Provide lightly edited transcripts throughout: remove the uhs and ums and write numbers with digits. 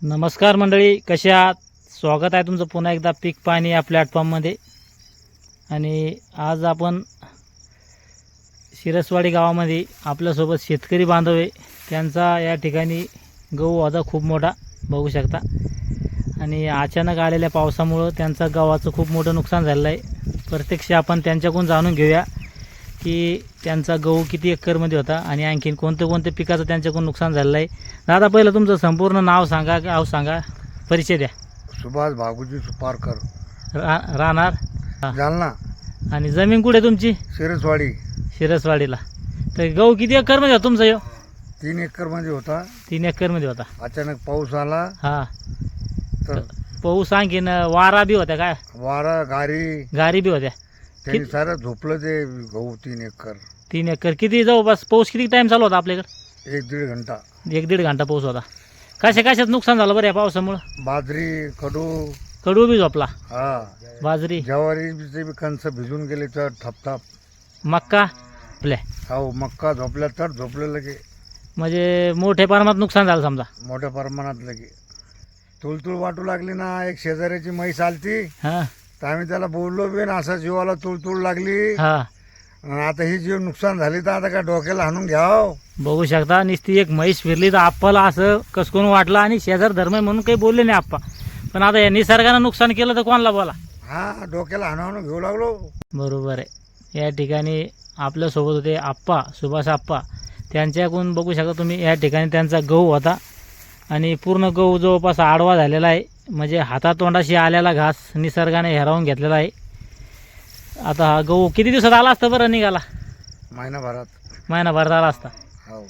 नमस्कार मंडळी, कसे आहात? स्वागत आहे तुमचं पुन्हा एकदा पीक पाणी या प्लॅटफॉर्ममध्ये. आणि आज आपण शिरसवाडी गावामध्ये आपल्यासोबत शेतकरी बांधव आहे. त्यांचा या ठिकाणी गहू होता खूप मोठा, बघू शकता. आणि अचानक आलेल्या पावसामुळं त्यांचा गव्हाचं खूप मोठं नुकसान झालेलं आहे. प्रत्यक्ष आपण त्यांच्याकडून जाणून घेऊया की त्यांचा गहू किती एकरमध्ये होता आणि आणखीन कोणते पिकाचं त्यांच्याकडून नुकसान झालेलं आहे. दादा, पहिलं तुमचं संपूर्ण नाव सांगा, गाव सांगा, परिचय द्या. सुभाष भागुजी सुपारकर, राहणार जालना. आणि जमीन कुठे तुमची? शिरसवाडी. शिरसवाडीला. तर गहू किती एकरमध्ये होता तुमचा? 3 एकर मध्ये होता. 3 एकरमध्ये होता. अचानक पाऊस आला. हां, तर पाऊस आणखीन वारा बी होत्या काय? वारा गारी बी होत्या. त्यांनी सारं झोपलं ते गहू. 3 एकर. 3 एकर किती जवळपास पाऊस किती टाईम चालू होता आपल्याकडे? 1-1.5 घंटा. 1-1.5 घंटा पाऊस होता. कशात नुकसान झालं बरं या पावसामुळं? बाजरी, कडू बी झोपला, हा बाजरी, ज्वारीचे बी कणस भिजून गेले तर थपथाप. मक्का आपल्या. हो, मक्का झोपल्या तर झोपले लगे. म्हणजे मोठ्या प्रमाणात नुकसान झालं समजा. मोठ्या प्रमाणात लगे तुळतुळ वाटू लागली ना. एक शेजाऱ्याची म्हैस आलती, हां तर आम्ही त्याला बोललो बी ना, असं जीवाला तुळतुळ लागली. हां, आणि आता ही जीव नुकसान झाली तर आता काय डोक्याला हाणून घ्याव. बघू शकता. नुसती एक म्हैस फिरली तर आप्पाला असं कसकून वाटलं. आणि शेजार धर्म आहे म्हणून काही बोलले नाही आप्पा. पण आता या निसर्गानं नुकसान केलं तर कोणाला बोला. हा, डोक्याला हाणावून घेऊ लागलो. बरोबर आहे. या ठिकाणी आपल्यासोबत होते आप्पा, सुभाष आप्पा. त्यांच्याकडून बघू शकता तुम्ही, या ठिकाणी त्यांचा गहू होता आणि पूर्ण गहू जवळपास आडवा झालेला आहे. म्हणजे हातातोंडाशी आलेला घास निसर्गाने हेरावून घेतलेला आहे. आता हा गहू किती दिवसात आला असता बरं निघाला? महिनाभरात आला असता. हो,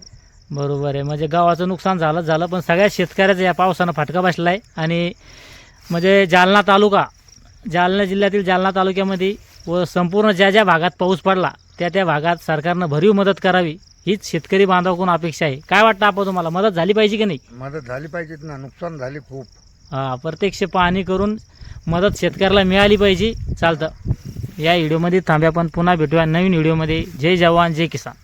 बरोबर आहे. म्हणजे गावाचं नुकसान झालं पण सगळ्या शेतकऱ्याचं या पावसानं फटका बसला आहे. आणि म्हणजे जालना जिल्ह्यातील जालना तालुक्यामध्ये व संपूर्ण ज्या भागात पाऊस पडला त्या भागात सरकारनं भरीव मदत करावी, हीच शेतकरी बांधवाकडून अपेक्षा आहे. काय वाटतं आपण तुम्हाला, मदत झाली पाहिजे की नाही? मदत झाली पाहिजे ना, नुकसान झाली खूप. हां, प्रत्यक्ष पाहणी करून मदत शेतकऱ्याला मिळाली पाहिजे. चालतं. या व्हिडिओमध्ये थांब्या, पण पुन्हा भेटूया नवीन व्हिडिओमध्ये. जय जवान जय किसान.